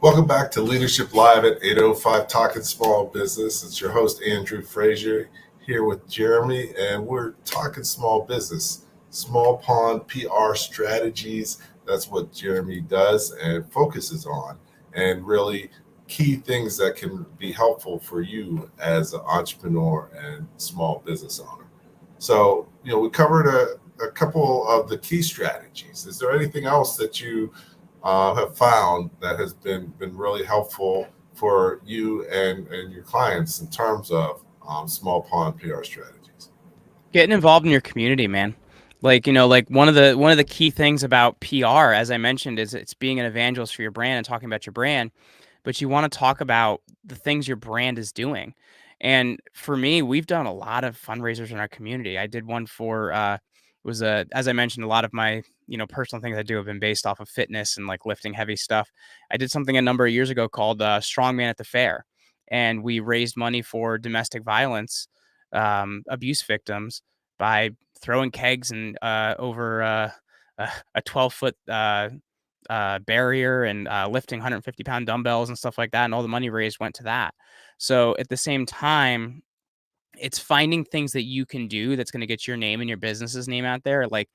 Welcome back to Leadership Live at 8:05 Talking Small Business. It's your host, Andrew Frazier, here with Jeremy, and we're talking small business, small pond PR strategies. That's what Jeremy does and focuses on, and really key things that can be helpful for you as an entrepreneur and small business owner. So, we covered a couple of the key strategies. Is there anything else that you have found that has been really helpful for you and your clients in terms of small pond PR strategies? Getting involved in your community, man. Like one of the key things about PR, as I mentioned, is it's being an evangelist for your brand and talking about your brand, but you want to talk about the things your brand is doing. And for me, we've done a lot of fundraisers in our community. I did one for as I mentioned, a lot of my personal things I do have been based off of fitness and like lifting heavy stuff. I did something a number of years ago called Strongman at the Fair, and we raised money for domestic violence abuse victims by throwing kegs and over a 12-foot barrier and lifting 150-pound dumbbells and stuff like that. And all the money raised went to that. So at the same time, it's finding things that you can do that's going to get your name and your business's name out there, like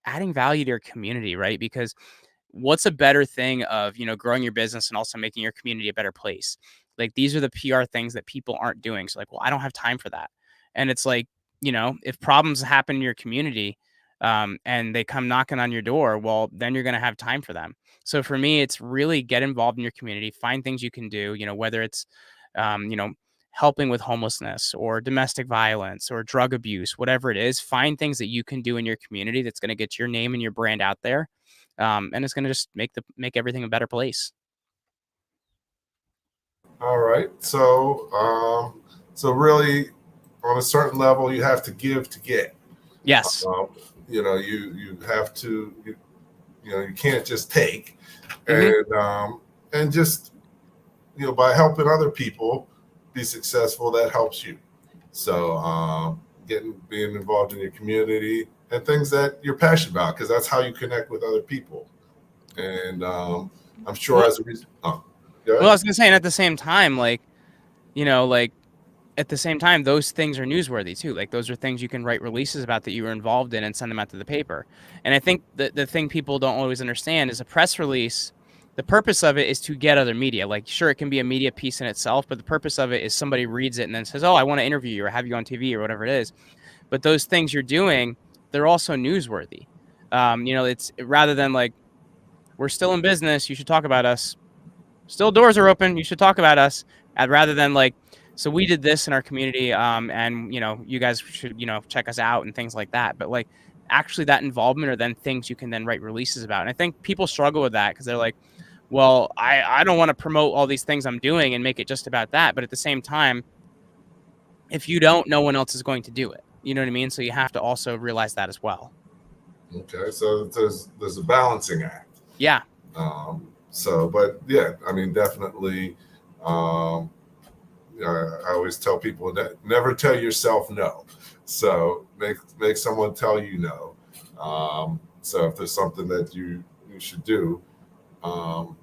adding value to your community, right? Because what's a better thing of, growing your business and also making your community a better place? Like, these are the PR things that people aren't doing. So like, well, I don't have time for that. And it's like, if problems happen in your community and they come knocking on your door, well, then you're going to have time for them. So for me, it's really get involved in your community, find things you can do, whether it's, helping with homelessness or domestic violence or drug abuse, whatever it is, find things that you can do in your community that's going to get your name and your brand out there. And it's going to just make everything a better place. All right. So, so really on a certain level, you have to give to get. Yes. You have to, you can't just take, Mm-hmm. and just, by helping other people be successful, that helps you. So being involved in your community and things that you're passionate about, because that's how you connect with other people. And I'm sure as a reason. Well, I was gonna say, and at the same time, at the same time, those things are newsworthy too. Like, those are things you can write releases about that you were involved in and send them out to the paper. And I think the thing people don't always understand is a press release the purpose of it is to get other media. Like, sure, it can be a media piece in itself, but the purpose of it is somebody reads it and then says, oh, I want to interview you or have you on TV or whatever it is. But those things you're doing, they're also newsworthy. It's rather than like, we're still in business, you should talk about us. Still doors are open, you should talk about us. Rather than like, so we did this in our community, and you guys should, check us out and things like that. But like, actually that involvement are then things you can then write releases about. And I think people struggle with that because they're like, well, I don't want to promote all these things I'm doing and make it just about that. But at the same time, if you don't, no one else is going to do it. You know what I mean? So you have to also realize that as well. Okay, so there's a balancing act. Yeah. But yeah, I mean, definitely. I always tell people that never tell yourself no. So make someone tell you no. So if there's something that you should do, one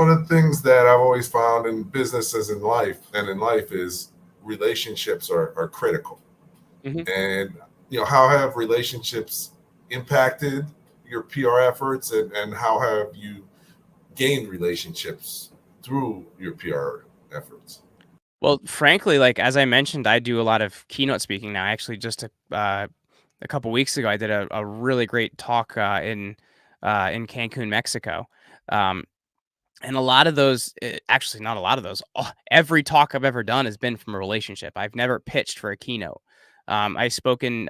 of the things that I've always found in businesses in life is relationships are critical. Mm-hmm. And how have relationships impacted your PR efforts, and how have you gained relationships through your PR efforts? Well, frankly, like as I mentioned, I do a lot of keynote speaking now. Actually, just a couple weeks ago, I did a really great talk in Cancun, Mexico. And a lot of those, actually not a lot of those, every talk I've ever done has been from a relationship. I've never pitched for a keynote. I've spoken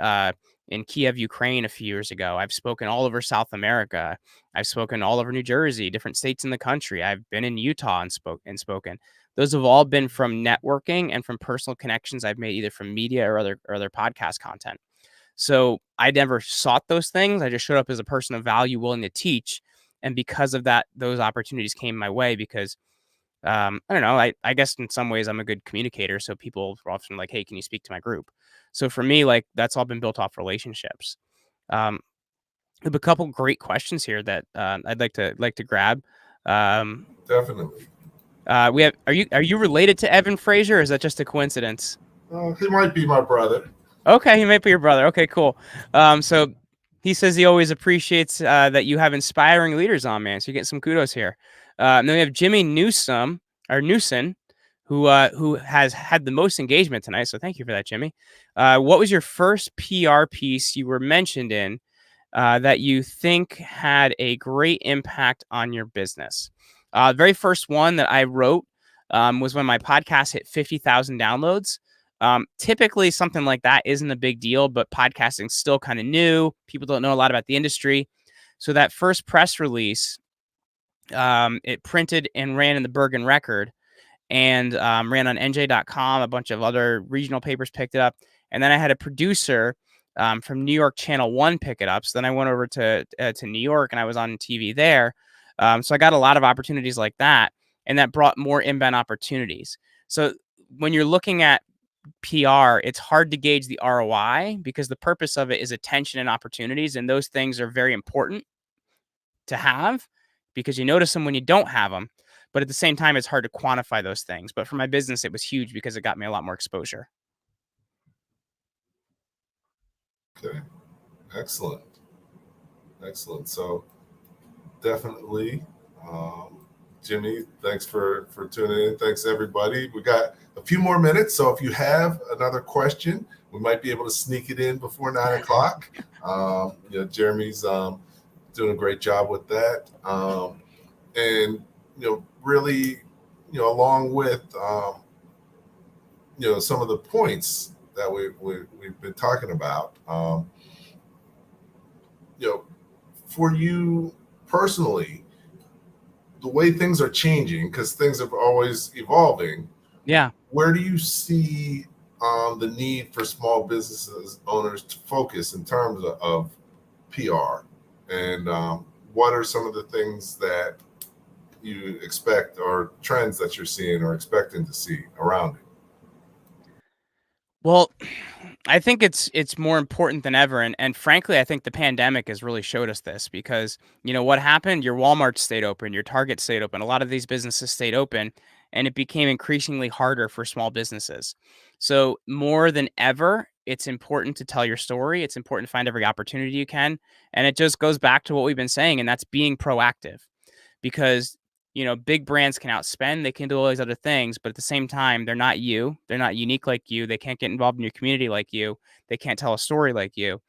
in Kiev, Ukraine a few years ago. I've spoken all over South America. I've spoken all over New Jersey, different states in the country. I've been in Utah and spoken. Those have all been from networking and from personal connections I've made either from media or other podcast content. So I never sought those things. I just showed up as a person of value, willing to teach. And because of that, those opportunities came my way because, I don't know, I guess in some ways I'm a good communicator. So people are often like, hey, can you speak to my group? So for me, like that's all been built off relationships. We have a couple great questions here that I'd like to grab. Definitely. Are you related to Evan Fraser, or is that just a coincidence? He might be my brother. Okay, he might be your brother. Okay, cool. So he says he always appreciates that you have inspiring leaders on, man. So you get some kudos here. And then we have Jimmy Newsom, who has had the most engagement tonight. So thank you for that, Jimmy. What was your first PR piece you were mentioned in that you think had a great impact on your business? The very first one that I wrote was when my podcast hit 50,000 downloads. Typically something like that isn't a big deal, but podcasting's still kind of new. People don't know a lot about the industry. So that first press release, it printed and ran in the Bergen Record and ran on NJ.com. A bunch of other regional papers picked it up. And then I had a producer from New York Channel 1 pick it up. So then I went over to New York and I was on TV there. So I got a lot of opportunities like that. And that brought more inbound opportunities. So when you're looking at PR, it's hard to gauge the ROI because the purpose of it is attention and opportunities. And those things are very important to have because you notice them when you don't have them. But at the same time, it's hard to quantify those things. But for my business, it was huge because it got me a lot more exposure. Okay. Excellent. So definitely, Jimmy, thanks for tuning in. Thanks, everybody. We got a few more minutes. So if you have another question, we might be able to sneak it in before 9 o'clock. Jeremy's doing a great job with that. And, really, along with, some of the points that we've been talking about, for you personally, the way things are changing, because things are always evolving. Yeah. Where do you see the need for small businesses owners to focus in terms of PR? And what are some of the things that you expect or trends that you're seeing or expecting to see around it? Well, I think it's more important than ever. And frankly, I think the pandemic has really showed us this because, what happened? Your Walmart stayed open, your Target stayed open. A lot of these businesses stayed open and it became increasingly harder for small businesses. So more than ever, it's important to tell your story. It's important to find every opportunity you can. And it just goes back to what we've been saying, and that's being proactive, because, big brands can outspend, they can do all these other things, but at the same time, they're not you. They're not unique like you. They can't get involved in your community like you. They can't tell a story like you.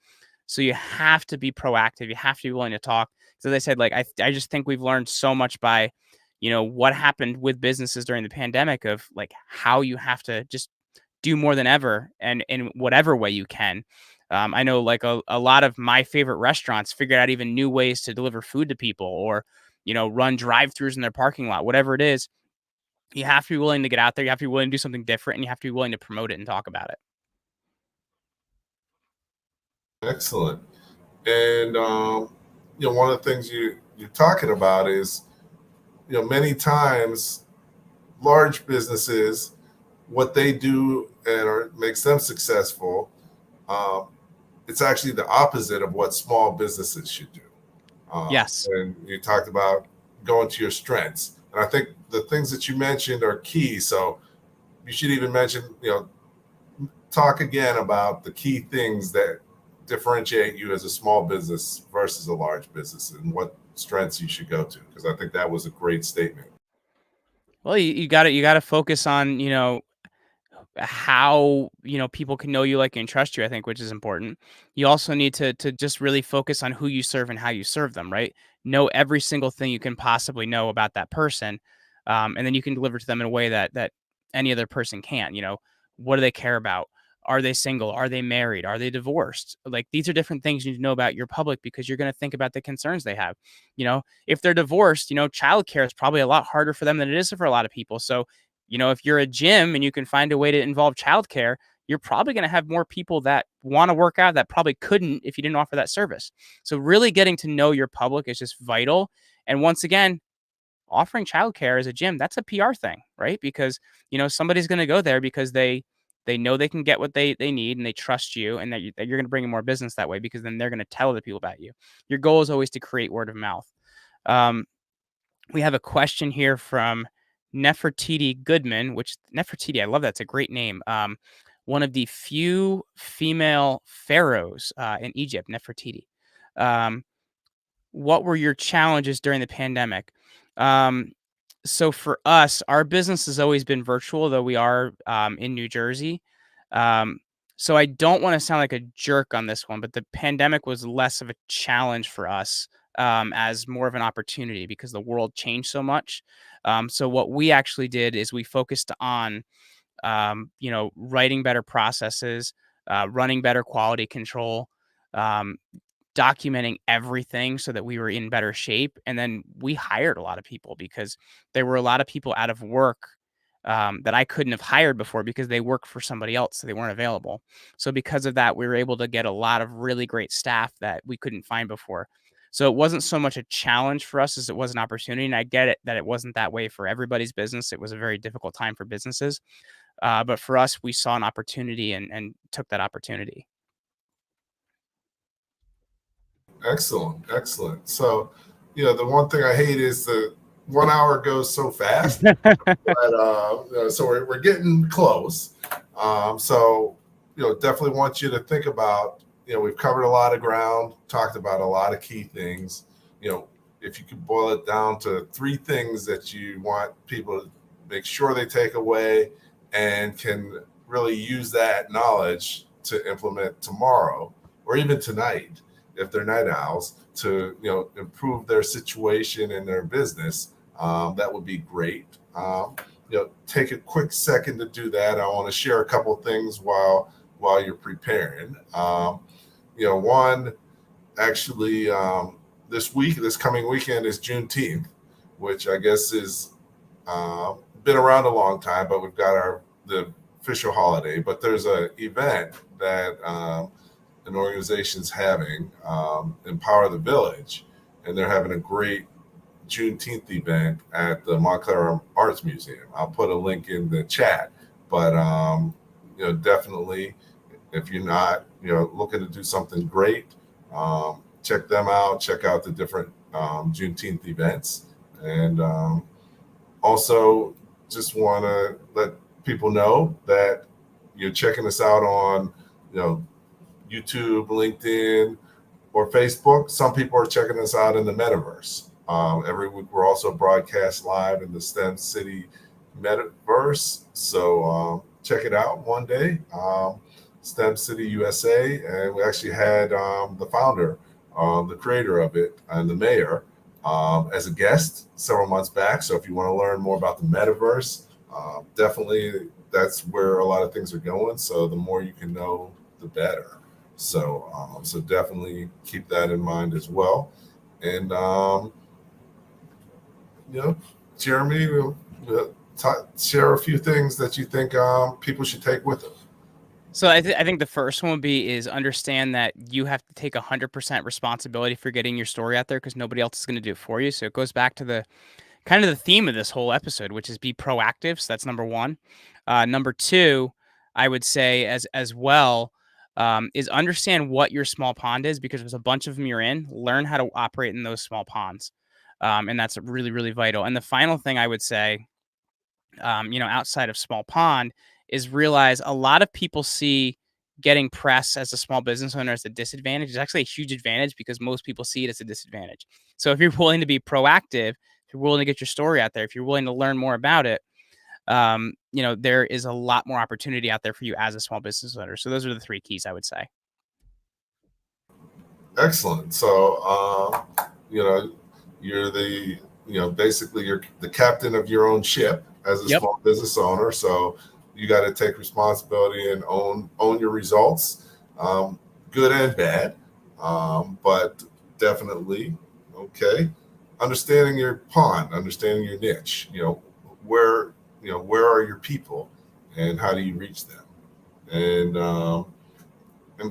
So you have to be proactive. You have to be willing to talk. So as I said, like, I just think we've learned so much by, what happened with businesses during the pandemic, of like how you have to just do more than ever, and in whatever way you can. I know, like, a lot of my favorite restaurants figured out even new ways to deliver food to people, or, run drive-throughs in their parking lot, whatever it is. You have to be willing to get out there. You have to be willing to do something different, and you have to be willing to promote it and talk about it. Excellent. And one of the things you're talking about is, many times large businesses, what they do makes them successful. Um, it's actually the opposite of what small businesses should do. Yes. And you talked about going to your strengths, and I think the things that you mentioned are key. So you should even mention, talk again about the key things that differentiate you as a small business versus a large business, and what strengths you should go to, because I think that was a great statement. Well, you got to focus on, how, people can know you, like, and trust you, I think, which is important. You also need to just really focus on who you serve and how you serve them, right? Know every single thing you can possibly know about that person, and then you can deliver to them in a way that any other person can't. What do they care about? Are they single? Are they married? Are they divorced? Like, these are different things you need to know about your public, because you're going to think about the concerns they have. If they're divorced, childcare is probably a lot harder for them than it is for a lot of people. So, if you're a gym and you can find a way to involve childcare, you're probably going to have more people that want to work out that probably couldn't if you didn't offer that service. So really getting to know your public is just vital. And once again, offering childcare as a gym, that's a PR thing, right? Because, somebody's going to go there because they know they can get what they need, and they trust you, and that you're going to bring in more business that way, because then they're going to tell other people about you. Your goal is always to create word of mouth. We have a question here from Nefertiti Goodman, which Nefertiti, I love that. It's a great name. One of the few female pharaohs in Egypt, Nefertiti. What were your challenges during the pandemic? So for us, our business has always been virtual, though we are in New Jersey. So I don't want to sound like a jerk on this one, but the pandemic was less of a challenge for us, as more of an opportunity, because the world changed so much. So what we actually did is we focused on, writing better processes, running better quality control, um, documenting everything so that we were in better shape. And then we hired a lot of people, because there were a lot of people out of work, that I couldn't have hired before, because they worked for somebody else, so they weren't available. So because of that, we were able to get a lot of really great staff that we couldn't find before. So it wasn't so much a challenge for us as it was an opportunity. And I get it that it wasn't that way for everybody's business. It was a very difficult time for businesses. But for us, we saw an opportunity and took that opportunity. Excellent. So, the one thing I hate is the 1 hour goes so fast. But so we're getting close. So, definitely want you to think about, we've covered a lot of ground, talked about a lot of key things. If you could boil it down to 3 things that you want people to make sure they take away and can really use that knowledge to implement tomorrow, or even tonight, if they're night owls, to improve their situation in their business, that would be great. Take a quick second to do that. I want to share a couple things while you're preparing. One, actually, this coming weekend is Juneteenth, which I guess is been around a long time, but we've got the official holiday. But there's an event that an organization's having, Empower the Village, and they're having a great Juneteenth event at the Montclair Arts Museum. I'll put a link in the chat, but definitely, if you're not looking to do something great, check them out. Check out the different Juneteenth events, and also just want to let people know that you're checking us out on YouTube, LinkedIn, or Facebook. Some people are checking us out in the metaverse. Every week we're also broadcast live in the STEM City metaverse. So check it out one day. STEM City USA, and we actually had the founder, the creator of it, and the mayor as a guest several months back. So if you want to learn more about the metaverse, definitely that's where a lot of things are going. So the more you can know, the better. So so definitely keep that in mind as well. And Jeremy, share a few things that you think people should take with them. So I think the first one would be is understand that you have to take 100% responsibility for getting your story out there, because nobody else is going to do it for you. So it goes back to the kind of the theme of this whole episode, which is be proactive. So that's number one. Number two, I would say as well, is understand what your small pond is, because there's a bunch of them you're in. Learn how to operate in those small ponds. And that's really, really vital. And the final thing I would say, outside of small pond, is realize a lot of people see getting press as a small business owner as a disadvantage. It's actually a huge advantage, because most people see it as a disadvantage. So if you're willing to be proactive, if you're willing to get your story out there, if you're willing to learn more about it, there is a lot more opportunity out there for you as a small business owner. So those are the three keys I would say. Excellent. So, you're basically you're the captain of your own ship as a small business owner. So you got to take responsibility and own your results, good and bad, but definitely, understanding your pond, understanding your niche, where are your people and how do you reach them, and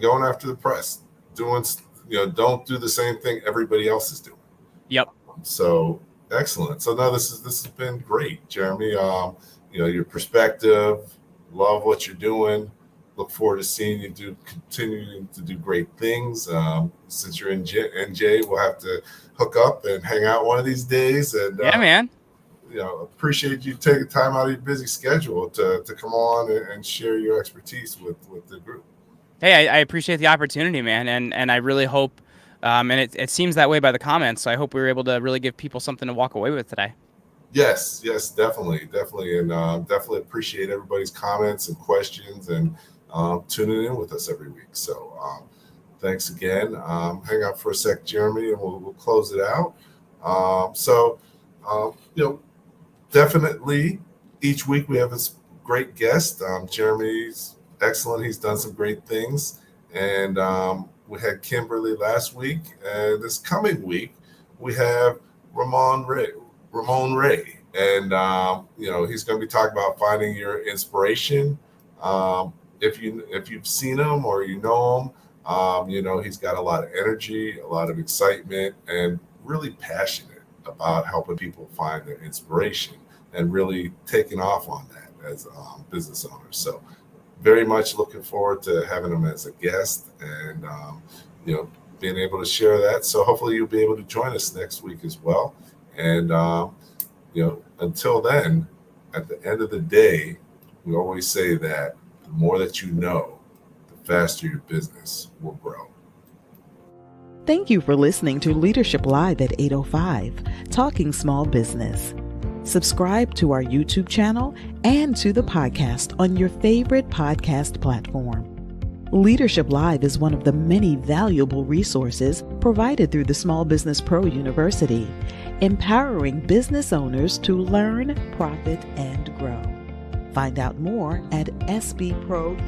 going after the press, don't do the same thing everybody else is doing. Yep. So excellent. So now this has been great, Jeremy. Your perspective, love what you're doing. Look forward to seeing you continuing to do great things. Since you're in NJ, we'll have to hook up and hang out one of these days. And yeah, man. Appreciate you taking time out of your busy schedule to come on and share your expertise with the group. Hey, I appreciate the opportunity, man, and I really hope, and it seems that way by the comments. So I hope we were able to really give people something to walk away with today. Yes, definitely, and definitely appreciate everybody's comments and questions and tuning in with us every week. So thanks again. Hang out for a sec, Jeremy, and we'll close it out. Definitely each week we have this great guest. Jeremy's excellent. He's done some great things, and we had Kimberly last week, and this coming week we have Ramon Ray, and he's going to be talking about finding your inspiration. If you've seen him or you know him, he's got a lot of energy, a lot of excitement, and really passionate about helping people find their inspiration and really taking off on that as business owners. So very much looking forward to having him as a guest and being able to share that. So hopefully you'll be able to join us next week as well. And until then, at the end of the day, we always say that the more that you know, the faster your business will grow. Thank you for listening to Leadership Live at 8:05, Talking Small Business. Subscribe to our YouTube channel and to the podcast on your favorite podcast platform. Leadership Live is one of the many valuable resources provided through the Small Business Pro University, empowering business owners to learn, profit, and grow. Find out more at sbpro.u.com.